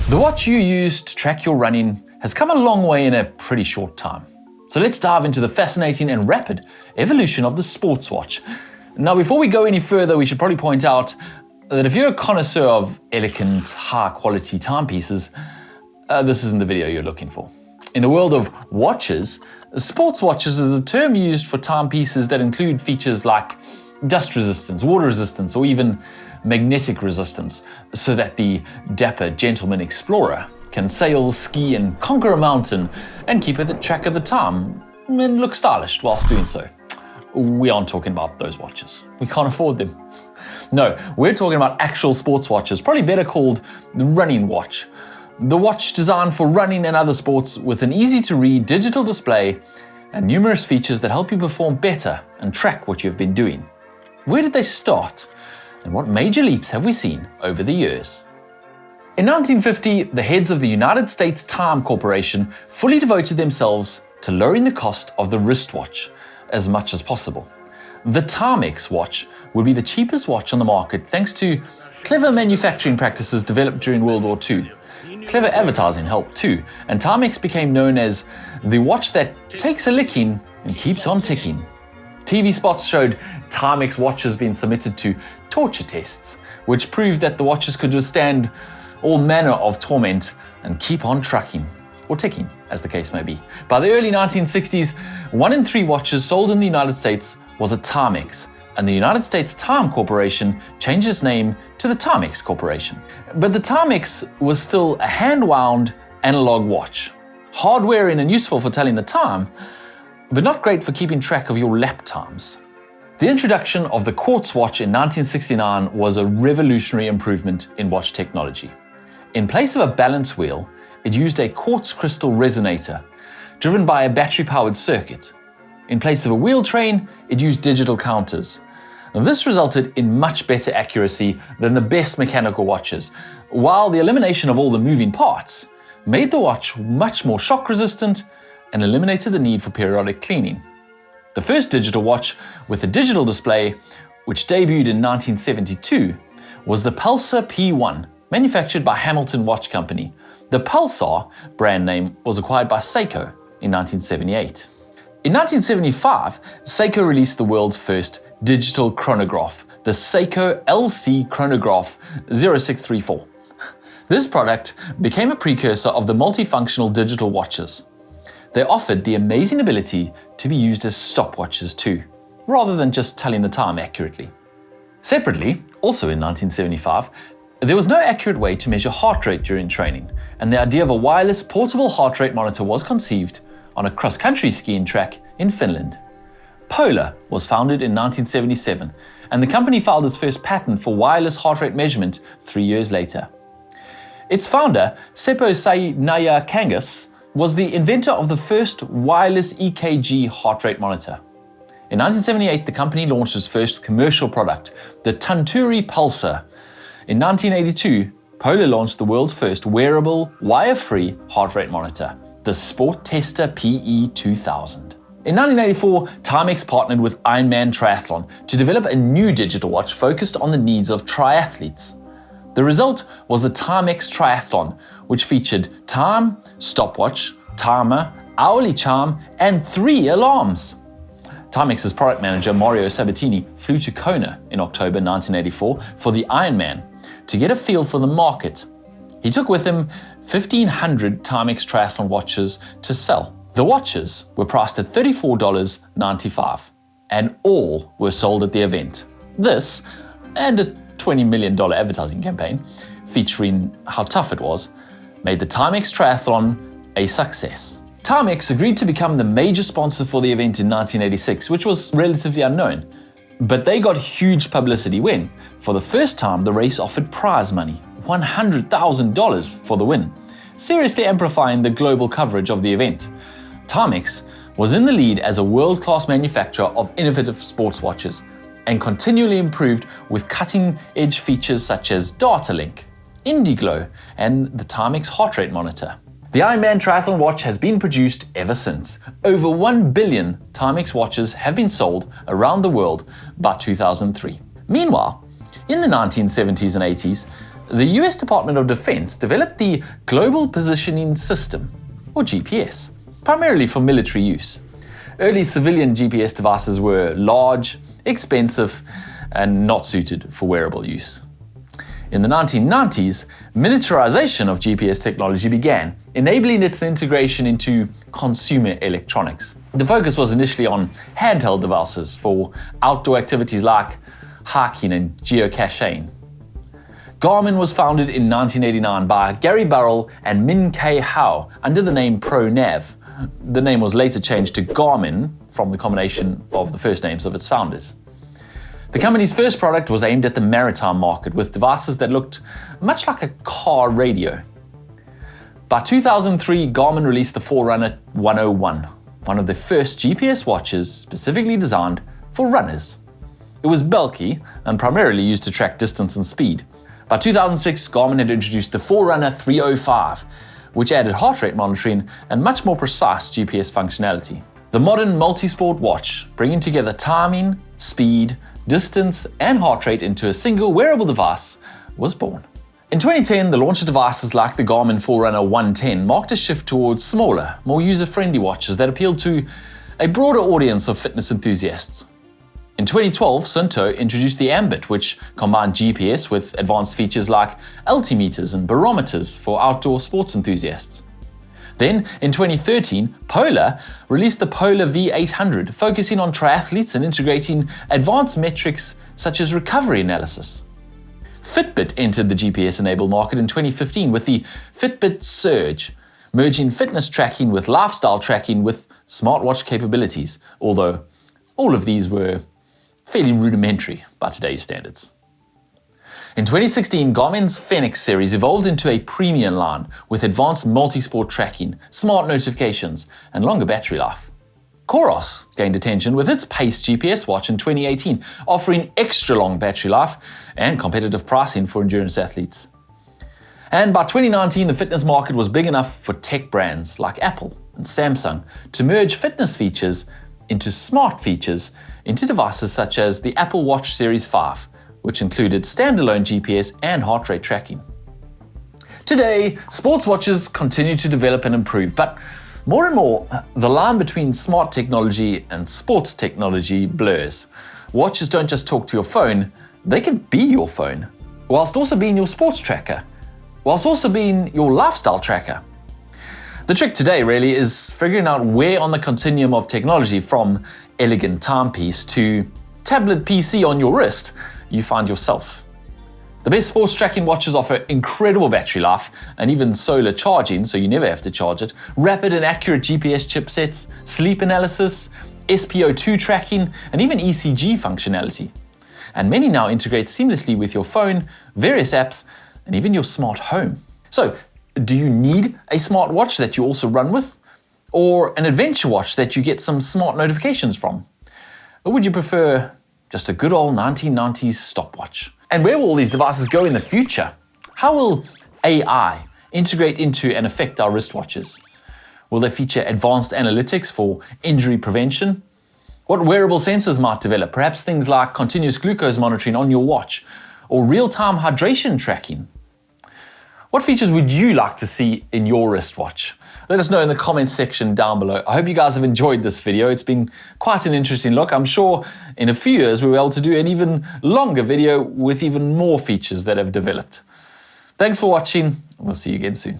The watch you use to track your running has come a long way in a pretty short time. So let's dive into the fascinating and rapid evolution of the sports watch. Now, before we go any further, we should probably point out that if you're a connoisseur of elegant, high-quality timepieces, this isn't the video you're looking for. In the world of watches, sports watches is a term used for timepieces that include features like dust resistance, water resistance, or even magnetic resistance, so that the dapper gentleman explorer can sail, ski, and conquer a mountain and keep a track of the time and look stylish whilst doing so. We aren't talking about those watches. We can't afford them. No, we're talking about actual sports watches, probably better called the running watch. The watch designed for running and other sports with an easy-to-read digital display and numerous features that help you perform better and track what you've been doing. Where did they start? And what major leaps have we seen over the years? In 1950, the heads of the United States Time Corporation fully devoted themselves to lowering the cost of the wristwatch as much as possible. The Timex watch would be the cheapest watch on the market thanks to clever manufacturing practices developed during World War II. Clever advertising helped too, and Timex became known as the watch that takes a licking and keeps on ticking. TV spots showed Timex watches being submitted to torture tests, which proved that the watches could withstand all manner of torment and keep on trucking, or ticking, as the case may be. By the early 1960s, 1 in 3 watches sold in the United States was a Timex, and the United States Time Corporation changed its name to the Timex Corporation. But the Timex was still a hand-wound analog watch, hard-wearing and useful for telling the time, but not great for keeping track of your lap times. The introduction of the quartz watch in 1969 was a revolutionary improvement in watch technology. In place of a balance wheel, it used a quartz crystal resonator, driven by a battery-powered circuit. In place of a wheel train, it used digital counters. And this resulted in much better accuracy than the best mechanical watches, while the elimination of all the moving parts made the watch much more shock-resistant and eliminated the need for periodic cleaning. The first digital watch with a digital display, which debuted in 1972, was the Pulsar P1, manufactured by Hamilton Watch Company. The Pulsar brand name was acquired by Seiko in 1978. In 1975, Seiko released the world's first digital chronograph, the Seiko LC Chronograph 0634. This product became a precursor of the multifunctional digital watches. They offered the amazing ability to be used as stopwatches too, rather than just telling the time accurately. Separately, also in 1975, there was no accurate way to measure heart rate during training, and the idea of a wireless portable heart rate monitor was conceived on a cross-country skiing track in Finland. Polar was founded in 1977, and the company filed its first patent for wireless heart rate measurement 3 years later. Its founder, Seppo Sainayakangas, was the inventor of the first wireless EKG heart rate monitor. In 1978, the company launched its first commercial product, the Tunturi Pulsar. In 1982, Polar launched the world's first wearable, wire-free heart rate monitor, the Sport Tester PE2000. In 1984, Timex partnered with IRONMAN Triathlon to develop a new digital watch focused on the needs of triathletes. The result was the Timex Triathlon, which featured time, stopwatch, timer, hourly chime, and 3 alarms. Timex's product manager, Mario Sabatini, flew to Kona in October 1984 for the Ironman to get a feel for the market. He took with him 1,500 Timex Triathlon watches to sell. The watches were priced at $34.95, and all were sold at the event. This, and a $20 million advertising campaign featuring how tough it was, made the Timex Triathlon a success. Timex agreed to become the major sponsor for the event in 1986, which was relatively unknown. But they got huge publicity when, for the first time, the race offered prize money, $100,000 for the win, seriously amplifying the global coverage of the event. Timex was in the lead as a world-class manufacturer of innovative sports watches, and continually improved with cutting-edge features such as Data Link, IndiGlow, and the Timex heart rate monitor. The Ironman Triathlon watch has been produced ever since. Over 1 billion Timex watches have been sold around the world by 2003. Meanwhile, In the 1970s and 80s, the US Department of Defense developed the Global Positioning System, or GPS, primarily for military use. Early civilian GPS devices were large, expensive, and not suited for wearable use. In the 1990s, miniaturization of GPS technology began, enabling its integration into consumer electronics. The focus was initially on handheld devices for outdoor activities like hiking and geocaching. Garmin was founded in 1989 by Gary Burrell and Min K. Howe under the name ProNav. The name was later changed to Garmin from the combination of the first names of its founders. The company's first product was aimed at the maritime market with devices that looked much like a car radio. By 2003, Garmin released the Forerunner 101, one of the first GPS watches specifically designed for runners. It was bulky and primarily used to track distance and speed. By 2006, Garmin had introduced the Forerunner 305, which added heart rate monitoring and much more precise GPS functionality. The modern multi-sport watch, bringing together timing, speed, distance, and heart rate into a single wearable device, was born. In 2010, the launch of devices like the Garmin Forerunner 110 marked a shift towards smaller, more user-friendly watches that appealed to a broader audience of fitness enthusiasts. In 2012, Sunto introduced the Ambit, which combined GPS with advanced features like altimeters and barometers for outdoor sports enthusiasts. Then, in 2013, Polar released the Polar V800, focusing on triathletes and integrating advanced metrics such as recovery analysis. Fitbit entered the GPS-enabled market in 2015 with the Fitbit Surge, merging fitness tracking with lifestyle tracking with smartwatch capabilities, although all of these were fairly rudimentary by today's standards. In 2016, Garmin's Fenix series evolved into a premium line with advanced multi-sport tracking, smart notifications, and longer battery life. Coros gained attention with its Pace GPS watch in 2018, offering extra long battery life and competitive pricing for endurance athletes. And by 2019, the fitness market was big enough for tech brands like Apple and Samsung to merge fitness features into smart features into devices such as the Apple Watch Series 5, which included standalone GPS and heart rate tracking. Today, sports watches continue to develop and improve, but more and more, the line between smart technology and sports technology blurs. Watches don't just talk to your phone, they can be your phone, whilst also being your sports tracker, whilst also being your lifestyle tracker. The trick today really is figuring out where on the continuum of technology, from elegant timepiece to tablet PC on your wrist, you find yourself. The best sports tracking watches offer incredible battery life and even solar charging, so you never have to charge it, rapid and accurate GPS chipsets, sleep analysis, SpO2 tracking, and even ECG functionality. And many now integrate seamlessly with your phone, various apps, and even your smart home. So, do you need a smart watch that you also run with? Or an adventure watch that you get some smart notifications from? Or would you prefer just a good old 1990s stopwatch? And where will all these devices go in the future? How will AI integrate into and affect our wristwatches? Will they feature advanced analytics for injury prevention? What wearable sensors might develop? Perhaps things like continuous glucose monitoring on your watch or real-time hydration tracking. What features would you like to see in your wristwatch? Let us know in the comments section down below. I hope you guys have enjoyed this video. It's been quite an interesting look. I'm sure in a few years we'll be able to do an even longer video with even more features that have developed. Thanks for watching. We'll see you again soon.